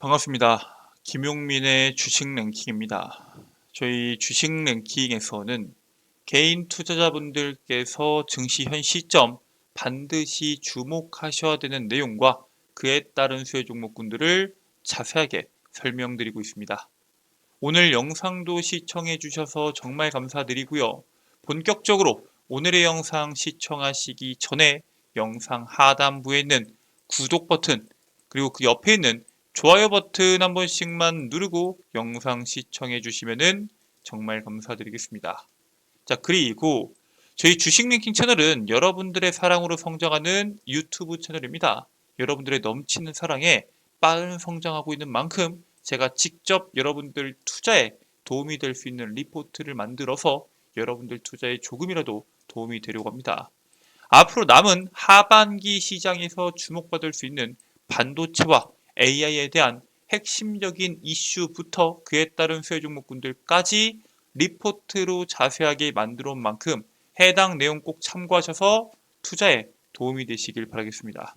반갑습니다. 김용민의 주식 랭킹입니다. 저희 주식 랭킹에서는 개인 투자자분들께서 증시 현 시점 반드시 주목하셔야 되는 내용과 그에 따른 수혜 종목군들을 자세하게 설명드리고 있습니다. 오늘 영상도 시청해 주셔서 정말 감사드리고요. 본격적으로 오늘의 영상 시청하시기 전에 영상 하단부에 있는 구독 버튼 그리고 그 옆에 있는 좋아요 버튼 한 번씩만 누르고 영상 시청해 주시면 정말 감사드리겠습니다. 자, 그리고 저희 주식 랭킹 채널은 여러분들의 사랑으로 성장하는 유튜브 채널입니다. 여러분들의 넘치는 사랑에 빠른 성장하고 있는 만큼 제가 직접 여러분들 투자에 도움이 될 수 있는 리포트를 만들어서 여러분들 투자에 조금이라도 도움이 되려고 합니다. 앞으로 남은 하반기 시장에서 주목받을 수 있는 반도체와 AI에 대한 핵심적인 이슈부터 그에 따른 수혜 종목군들까지 리포트로 자세하게 만들어 온 만큼 해당 내용 꼭 참고하셔서 투자에 도움이 되시길 바라겠습니다.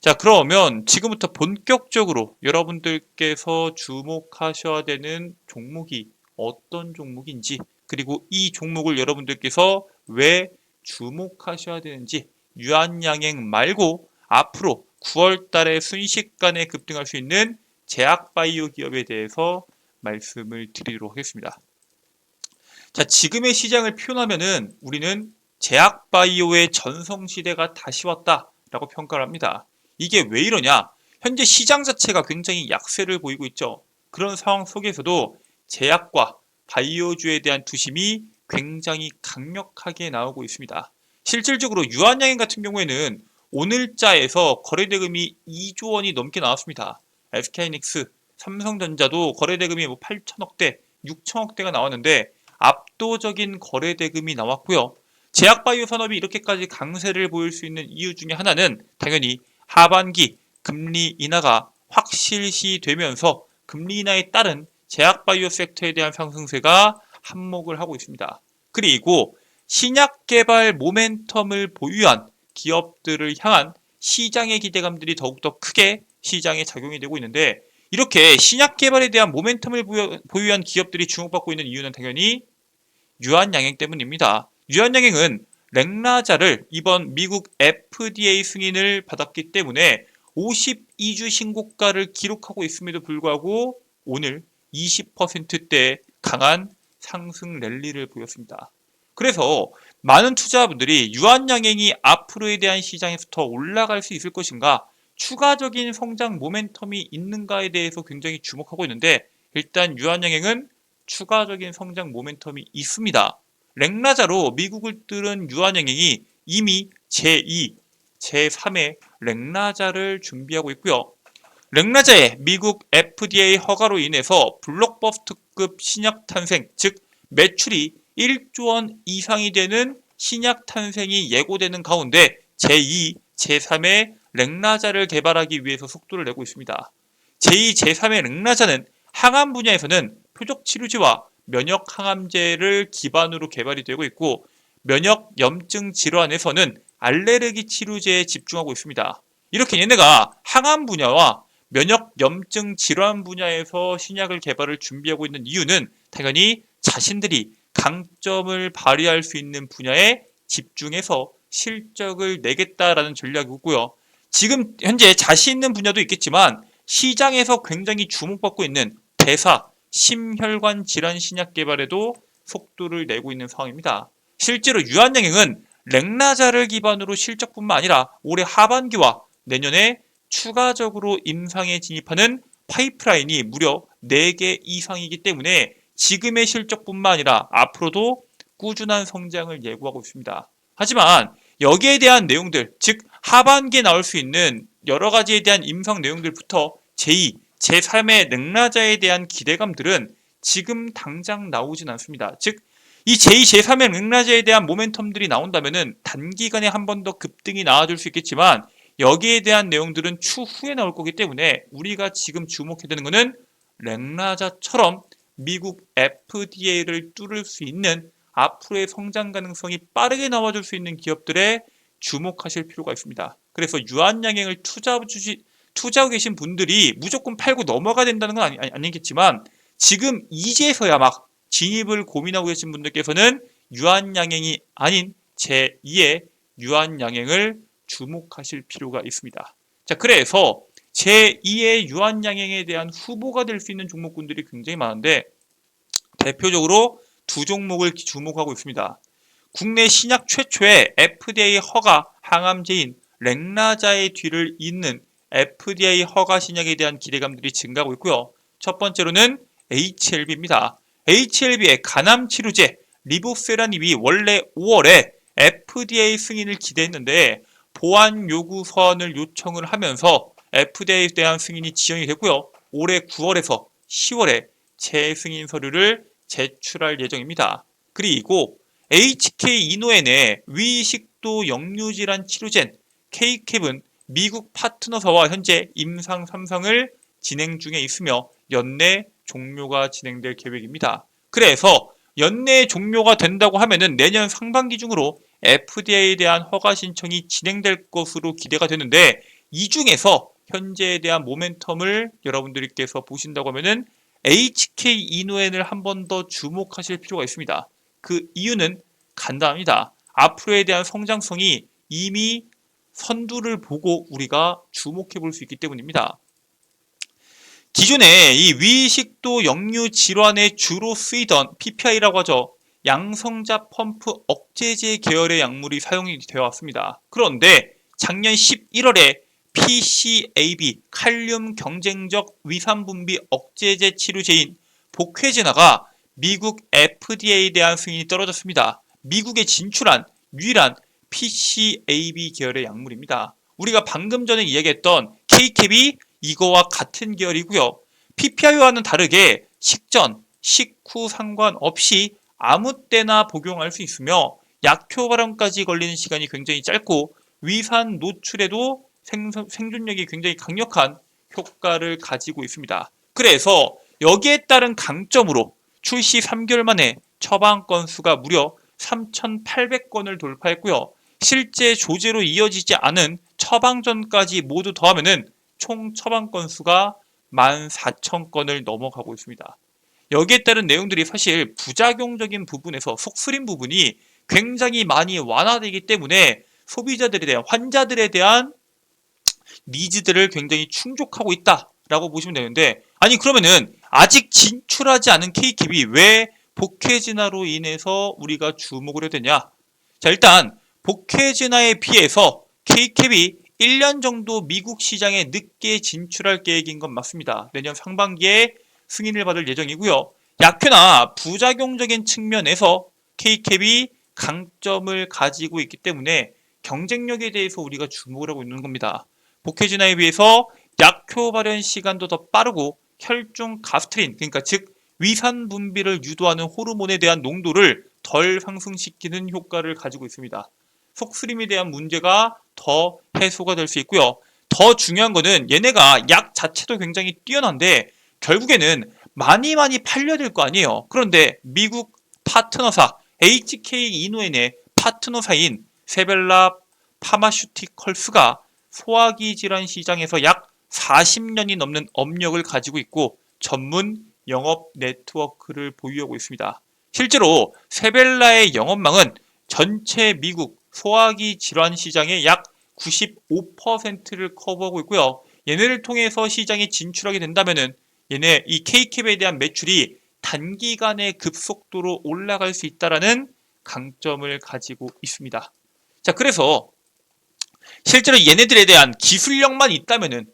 자, 그러면 지금부터 본격적으로 여러분들께서 주목하셔야 되는 종목이 어떤 종목인지, 그리고 이 종목을 여러분들께서 왜 주목하셔야 되는지, 유한양행 말고 앞으로 9월 달에 순식간에 급등할 수 있는 제약바이오 기업에 대해서 말씀을 드리도록 하겠습니다. 자, 지금의 시장을 표현하면은 우리는 제약바이오의 전성시대가 다시 왔다라고 평가를 합니다. 이게 왜 이러냐? 현재 시장 자체가 굉장히 약세를 보이고 있죠. 그런 상황 속에서도 제약과 바이오주에 대한 투심이 굉장히 강력하게 나오고 있습니다. 실질적으로 유한양행 같은 경우에는 오늘자에서 거래대금이 2조 원이 넘게 나왔습니다. SK하이닉스, 삼성전자도 거래대금이 8천억대, 6천억대가 나왔는데 압도적인 거래대금이 나왔고요. 제약바이오 산업이 이렇게까지 강세를 보일 수 있는 이유 중에 하나는 당연히 하반기 금리 인하가 확실시되면서 금리 인하에 따른 제약바이오 섹터에 대한 상승세가 한몫을 하고 있습니다. 그리고 신약 개발 모멘텀을 보유한 기업들을 향한 시장의 기대감들이 더욱더 크게 시장에 작용이 되고 있는데, 이렇게 신약 개발에 대한 모멘텀을 보유한 기업들이 주목받고 있는 이유는 당연히 유한양행 때문입니다. 유한양행은 렉나자를 이번 미국 FDA 승인을 받았기 때문에 52주 신고가를 기록하고 있음에도 불구하고 오늘 20%대 강한 상승 랠리를 보였습니다. 그래서 많은 투자자분들이 유한양행이 앞으로에 대한 시장에서 더 올라갈 수 있을 것인가, 추가적인 성장 모멘텀이 있는가에 대해서 굉장히 주목하고 있는데, 일단 유한양행은 추가적인 성장 모멘텀이 있습니다. 렉나자로 미국을 뚫은 유한양행이 이미 제2, 제3의 렉나자를 준비하고 있고요. 렉나자의 미국 FDA 허가로 인해서 블록버스터급 신약 탄생, 즉 매출이 1조 원 이상이 되는 신약 탄생이 예고되는 가운데 제2, 제3의 렉나자를 개발하기 위해서 속도를 내고 있습니다. 제2, 제3의 렉나자는 항암 분야에서는 표적 치료제와 면역 항암제를 기반으로 개발이 되고 있고, 면역 염증 질환에서는 알레르기 치료제에 집중하고 있습니다. 이렇게 얘네가 항암 분야와 면역 염증 질환 분야에서 신약을 개발을 준비하고 있는 이유는 당연히 자신들이 강점을 발휘할 수 있는 분야에 집중해서 실적을 내겠다라는 전략이고요. 지금 현재 자신 있는 분야도 있겠지만 시장에서 굉장히 주목받고 있는 대사, 심혈관 질환 신약 개발에도 속도를 내고 있는 상황입니다. 실제로 유한양행은 렉나자를 기반으로 실적뿐만 아니라 올해 하반기와 내년에 추가적으로 임상에 진입하는 파이프라인이 무려 4개 이상이기 때문에 지금의 실적뿐만 아니라 앞으로도 꾸준한 성장을 예고하고 있습니다. 하지만 여기에 대한 내용들, 즉 하반기에 나올 수 있는 여러 가지에 대한 임상 내용들부터 제2, 제3의 렉나자에 대한 기대감들은 지금 당장 나오진 않습니다. 즉 이 제2, 제3의 렉나자에 대한 모멘텀들이 나온다면 단기간에 한 번 더 급등이 나와줄 수 있겠지만 여기에 대한 내용들은 추후에 나올 거기 때문에 우리가 지금 주목해야 되는 것은 렉나자처럼 미국 FDA를 뚫을 수 있는 앞으로의 성장 가능성이 빠르게 나와줄 수 있는 기업들에 주목하실 필요가 있습니다. 그래서 유한양행을 투자하고 계신 분들이 무조건 팔고 넘어가야 된다는 건 아니겠지만 지금 이제서야 막 진입을 고민하고 계신 분들께서는 유한양행이 아닌 제2의 유한양행을 주목하실 필요가 있습니다. 자, 그래서 제2의 유한양행에 대한 후보가 될 수 있는 종목군들이 굉장히 많은데 대표적으로 두 종목을 주목하고 있습니다. 국내 신약 최초의 FDA 허가 항암제인 렉나자의 뒤를 잇는 FDA 허가 신약에 대한 기대감들이 증가하고 있고요. 첫 번째로는 HLB입니다. HLB의 간암 치료제 리보세라닙이 원래 5월에 FDA 승인을 기대했는데 보안 요구 서한을 요청을 하면서 FDA에 대한 승인이 지연이 됐고요. 올해 9월에서 10월에 재승인 서류를 제출할 예정입니다. 그리고 HK 이노엔의 위식도 역류질환 치료젠 K캡은 미국 파트너사와 현재 임상 3상을 진행 중에 있으며 연내 종료가 진행될 계획입니다. 그래서 연내 종료가 된다고 하면은 내년 상반기 중으로 FDA에 대한 허가 신청이 진행될 것으로 기대가 되는데 이 중에서 현재에 대한 모멘텀을 여러분들께서 보신다고 하면은 HK 이노엔을 한 번 더 주목하실 필요가 있습니다. 그 이유는 간단합니다. 앞으로에 대한 성장성이 이미 선두를 보고 우리가 주목해 볼 수 있기 때문입니다. 기존에 이 위식도 역류 질환에 주로 쓰이던 PPI라고 하죠. 양성자 펌프 억제제 계열의 약물이 사용이 되어 왔습니다. 그런데 작년 11월에 PCAB 칼륨 경쟁적 위산 분비 억제제 치료제인 보쾌제나가 미국 FDA에 대한 승인이 떨어졌습니다. 미국에 진출한 유일한 PCAB 계열의 약물입니다. 우리가 방금 전에 이야기했던 K캡이 이거와 같은 계열이고요. PPI와는 다르게 식전, 식후 상관없이 아무 때나 복용할 수 있으며 약효 발현까지 걸리는 시간이 굉장히 짧고 위산 노출에도 생존력이 굉장히 강력한 효과를 가지고 있습니다. 그래서 여기에 따른 강점으로 출시 3개월 만에 처방 건수가 무려 3,800건을 돌파했고요. 실제 조제로 이어지지 않은 처방전까지 모두 더하면은 총 처방 건수가 14,000건을 넘어가고 있습니다. 여기에 따른 내용들이 사실 부작용적인 부분에서 속쓰린 부분이 굉장히 많이 완화되기 때문에 소비자들에 대한 환자들에 대한 니즈들을 굉장히 충족하고 있다라고 보시면 되는데 아니 그러면은 아직 진출하지 않은 K캡이 왜 보케지나로 인해서 우리가 주목을 해야 되냐? 자 일단 보케지나에 비해서 K캡이 1년 정도 미국 시장에 늦게 진출할 계획인 건 맞습니다. 내년 상반기에 승인을 받을 예정이고요. 약효나 부작용적인 측면에서 K캡이 강점을 가지고 있기 때문에 경쟁력에 대해서 우리가 주목을 하고 있는 겁니다. 보케지나에 비해서 약효 발현 시간도 더 빠르고 혈중 가스트린, 그러니까 즉 위산 분비를 유도하는 호르몬에 대한 농도를 덜 상승시키는 효과를 가지고 있습니다. 속쓰림에 대한 문제가 더 해소가 될 수 있고요. 더 중요한 거는 얘네가 약 자체도 굉장히 뛰어난데 결국에는 많이 팔려야 될 거 아니에요. 그런데 미국 파트너사 HK 이노엔의 파트너사인 세벨라 파마슈티컬스가 소화기 질환 시장에서 약 40년이 넘는 업력을 가지고 있고 전문 영업 네트워크를 보유하고 있습니다. 실제로 세벨라의 영업망은 전체 미국 소화기 질환 시장의 약 95%를 커버하고 있고요. 얘네를 통해서 시장에 진출하게 된다면은 얘네 이 K캡에 대한 매출이 단기간에 급속도로 올라갈 수 있다라는 강점을 가지고 있습니다. 자, 그래서 실제로 얘네들에 대한 기술력만 있다면은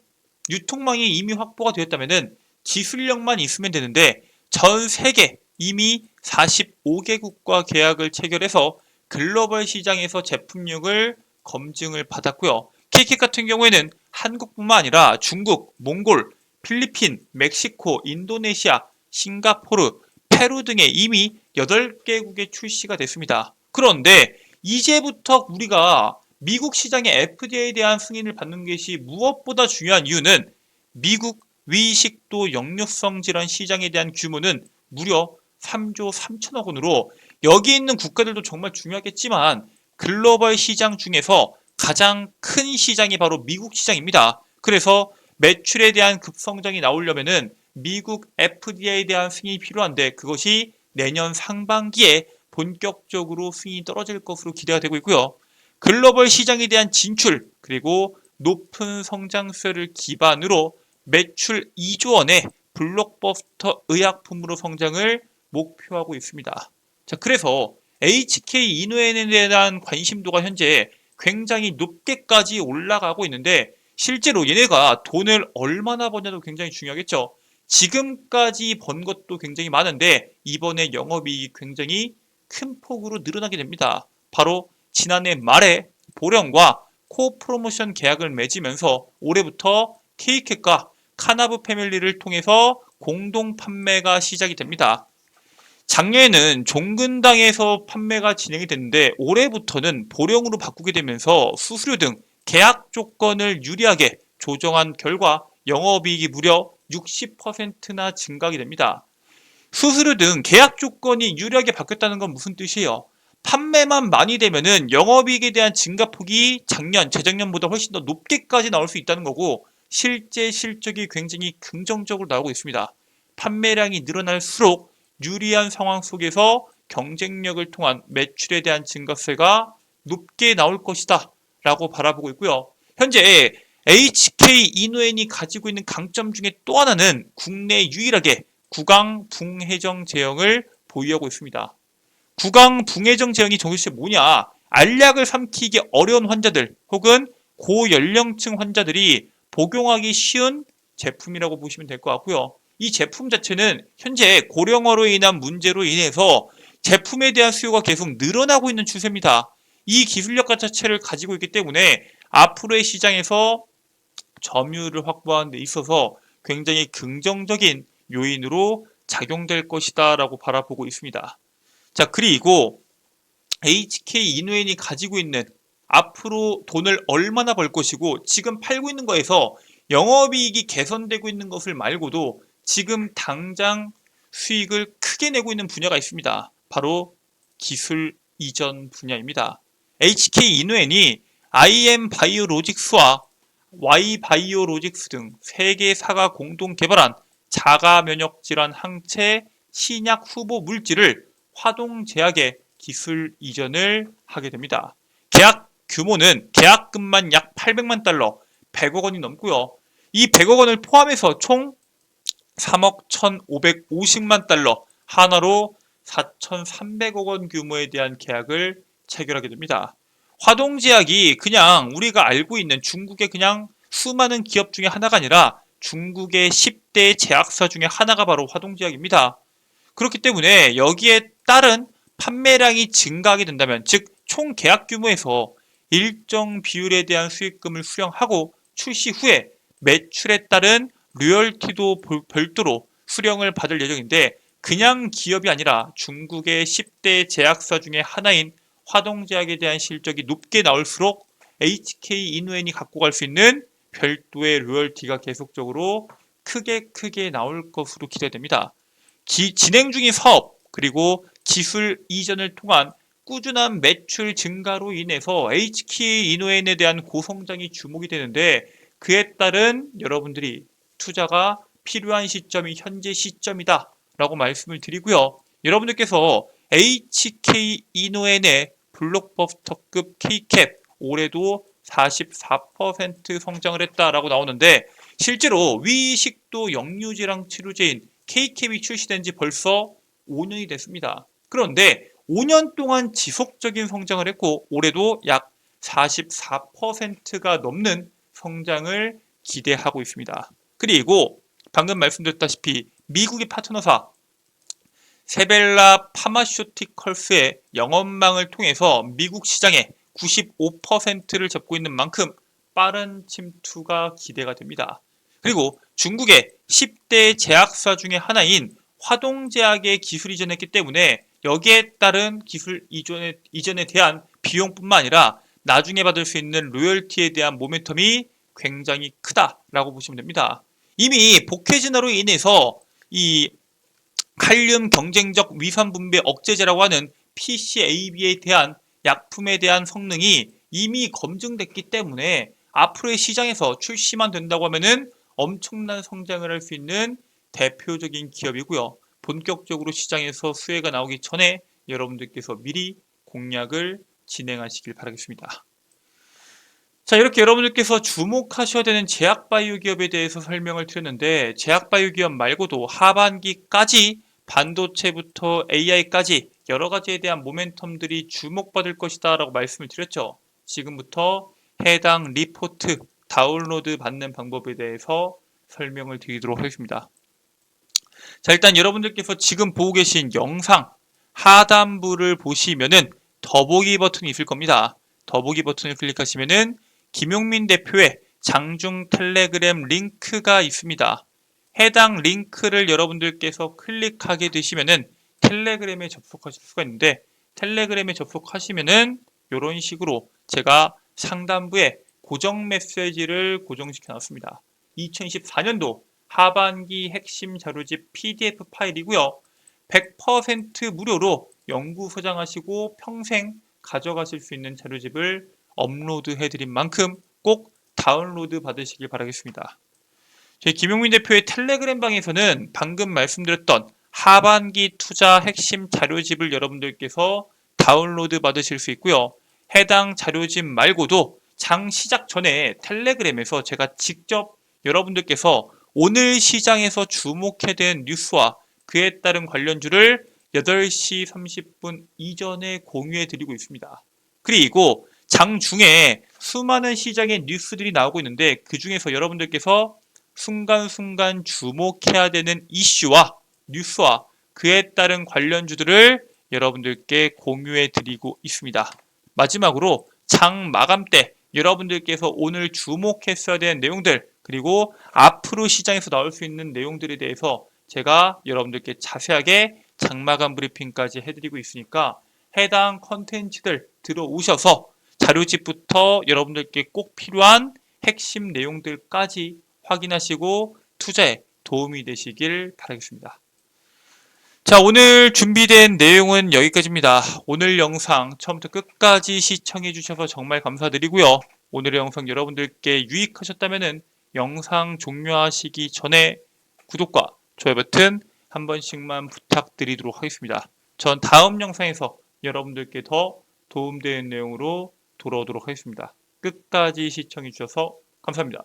유통망이 이미 확보가 되었다면은 기술력만 있으면 되는데 전 세계 이미 45개국과 계약을 체결해서 글로벌 시장에서 제품력을 검증을 받았고요. K캡 같은 경우에는 한국뿐만 아니라 중국, 몽골, 필리핀, 멕시코, 인도네시아, 싱가포르, 페루 등에 이미 8개국에 출시가 됐습니다. 그런데 이제부터 우리가 미국 시장의 FDA에 대한 승인을 받는 것이 무엇보다 중요한 이유는 미국 위식도 역류성 질환 시장에 대한 규모는 무려 3조 3천억 원으로 여기 있는 국가들도 정말 중요하겠지만 글로벌 시장 중에서 가장 큰 시장이 바로 미국 시장입니다. 그래서 매출에 대한 급성장이 나오려면은 미국 FDA에 대한 승인이 필요한데 그것이 내년 상반기에 본격적으로 승인이 떨어질 것으로 기대가 되고 있고요. 글로벌 시장에 대한 진출 그리고 높은 성장세를 기반으로 매출 2조 원의 블록버스터 의약품으로 성장을 목표하고 있습니다. 자, 그래서 HK 이노엔에 대한 관심도가 현재 굉장히 높게까지 올라가고 있는데 실제로 얘네가 돈을 얼마나 버냐도 굉장히 중요하겠죠. 지금까지 번 것도 굉장히 많은데 이번에 영업이익이 굉장히 큰 폭으로 늘어나게 됩니다. 바로 지난해 말에 보령과 코프로모션 계약을 맺으면서 올해부터 K캣과 카나브 패밀리를 통해서 공동 판매가 시작이 됩니다. 작년에는 종근당에서 판매가 진행이 됐는데 올해부터는 보령으로 바꾸게 되면서 수수료 등 계약 조건을 유리하게 조정한 결과 영업이익이 무려 60%나 증가하게 됩니다. 수수료 등 계약 조건이 유리하게 바뀌었다는 건 무슨 뜻이에요? 판매만 많이 되면은 영업이익에 대한 증가폭이 작년, 재작년보다 훨씬 더 높게까지 나올 수 있다는 거고 실제 실적이 굉장히 긍정적으로 나오고 있습니다. 판매량이 늘어날수록 유리한 상황 속에서 경쟁력을 통한 매출에 대한 증가세가 높게 나올 것이다 라고 바라보고 있고요. 현재 HK 이노엔이 가지고 있는 강점 중에 또 하나는 국내 유일하게 구강 붕해정 제형을 보유하고 있습니다. 구강 붕해정 제형이 정규체 뭐냐? 알약을 삼키기 어려운 환자들 혹은 고연령층 환자들이 복용하기 쉬운 제품이라고 보시면 될 것 같고요. 이 제품 자체는 현재 고령화로 인한 문제로 인해서 제품에 대한 수요가 계속 늘어나고 있는 추세입니다. 이 기술력 자체를 가지고 있기 때문에 앞으로의 시장에서 점유율을 확보하는 데 있어서 굉장히 긍정적인 요인으로 작용될 것이다 라고 바라보고 있습니다. 자, 그리고 HK 이노엔이 가지고 있는 앞으로 돈을 얼마나 벌 것이고 지금 팔고 있는 거에서 영업이익이 개선되고 있는 것을 말고도 지금 당장 수익을 크게 내고 있는 분야가 있습니다. 바로 기술 이전 분야입니다. HK 이노엔이 IM 바이오로직스와 Y 바이오로직스 등 3개사가 공동 개발한 자가 면역 질환 항체 신약 후보 물질을 화동제약에 기술 이전을 하게 됩니다. 계약 규모는 계약금만 약 800만 달러, 100억 원이 넘고요. 이 100억 원을 포함해서 총 3억 1,550만 달러, 하나로 4,300억 원 규모에 대한 계약을 체결하게 됩니다. 화동제약이 그냥 우리가 알고 있는 중국의 그냥 수많은 기업 중에 하나가 아니라 중국의 10대 제약사 중에 하나가 바로 화동제약입니다. 그렇기 때문에 여기에 따른 판매량이 증가하게 된다면 즉 총 계약 규모에서 일정 비율에 대한 수익금을 수령하고 출시 후에 매출에 따른 로열티도 별도로 수령을 받을 예정인데 그냥 기업이 아니라 중국의 10대 제약사 중에 하나인 화동제약에 대한 실적이 높게 나올수록 HK 이노엔이 갖고 갈 수 있는 별도의 로열티가 계속적으로 크게 나올 것으로 기대됩니다. 진행 중인 사업 그리고 기술 이전을 통한 꾸준한 매출 증가로 인해서 HK 이노엔에 대한 고성장이 주목이 되는데 그에 따른 여러분들이 투자가 필요한 시점이 현재 시점이다 라고 말씀을 드리고요. 여러분들께서 HK 이노엔의 블록버스터급 K캡 올해도 44% 성장을 했다라고 나오는데 실제로 위식도 역류질환 치료제인 K캡이 출시된 지 벌써 5년이 됐습니다. 그런데 5년 동안 지속적인 성장을 했고 올해도 약 44%가 넘는 성장을 기대하고 있습니다. 그리고 방금 말씀드렸다시피 미국의 파트너사 세벨라 파마슈티컬스의 영업망을 통해서 미국 시장의 95%를 잡고 있는 만큼 빠른 침투가 기대가 됩니다. 그리고 중국의 10대 제약사 중에 하나인 화동제약에 기술 이전했기 때문에 여기에 따른 기술 이전에 대한 비용뿐만 아니라 나중에 받을 수 있는 로열티에 대한 모멘텀이 굉장히 크다라고 보시면 됩니다. 이미 복회진화로 인해서 이 칼륨 경쟁적 위산 분배 억제제라고 하는 PCAB에 대한 약품에 대한 성능이 이미 검증됐기 때문에 앞으로의 시장에서 출시만 된다고 하면은 엄청난 성장을 할 수 있는 대표적인 기업이고요. 본격적으로 시장에서 수혜가 나오기 전에 여러분들께서 미리 공략을 진행하시길 바라겠습니다. 자, 이렇게 여러분들께서 주목하셔야 되는 제약바이오 기업에 대해서 설명을 드렸는데, 제약바이오 기업 말고도 하반기까지 반도체부터 AI까지 여러 가지에 대한 모멘텀들이 주목받을 것이다 라고 말씀을 드렸죠. 지금부터 해당 리포트 다운로드 받는 방법에 대해서 설명을 드리도록 하겠습니다. 자, 일단 여러분들께서 지금 보고 계신 영상 하단부를 보시면은 더보기 버튼이 있을 겁니다. 더보기 버튼을 클릭하시면은 김용민 대표의 장중 텔레그램 링크가 있습니다. 해당 링크를 여러분들께서 클릭하게 되시면은 텔레그램에 접속하실 수가 있는데, 텔레그램에 접속하시면은 이런 식으로 제가 상단부에 고정 메시지를 고정시켜 놨습니다. 2024년도 하반기 핵심 자료집 PDF 파일이고요. 100% 무료로 연구 소장하시고 평생 가져가실 수 있는 자료집을 업로드 해드린 만큼 꼭 다운로드 받으시길 바라겠습니다. 저희 김용민 대표의 텔레그램 방에서는 방금 말씀드렸던 하반기 투자 핵심 자료집을 여러분들께서 다운로드 받으실 수 있고요. 해당 자료집 말고도 장 시작 전에 텔레그램에서 제가 직접 여러분들께서 오늘 시장에서 주목해야 되는 뉴스와 그에 따른 관련주를 8시 30분 이전에 공유해 드리고 있습니다. 그리고 장중에 수많은 시장의 뉴스들이 나오고 있는데, 그 중에서 여러분들께서 순간순간 주목해야 되는 이슈와 뉴스와 그에 따른 관련주들을 여러분들께 공유해 드리고 있습니다. 마지막으로 장 마감 때 여러분들께서 오늘 주목했어야 되는 내용들, 그리고 앞으로 시장에서 나올 수 있는 내용들에 대해서 제가 여러분들께 자세하게 장마감 브리핑까지 해드리고 있으니까 해당 컨텐츠들 들어오셔서 자료집부터 여러분들께 꼭 필요한 핵심 내용들까지 확인하시고 투자에 도움이 되시길 바라겠습니다. 자, 오늘 준비된 내용은 여기까지입니다. 오늘 영상 처음부터 끝까지 시청해 주셔서 정말 감사드리고요. 오늘의 영상 여러분들께 유익하셨다면 영상 종료하시기 전에 구독과 좋아요 버튼 한 번씩만 부탁드리도록 하겠습니다. 전 다음 영상에서 여러분들께 더 도움되는 내용으로 돌아오도록 하겠습니다. 끝까지 시청해 주셔서 감사합니다.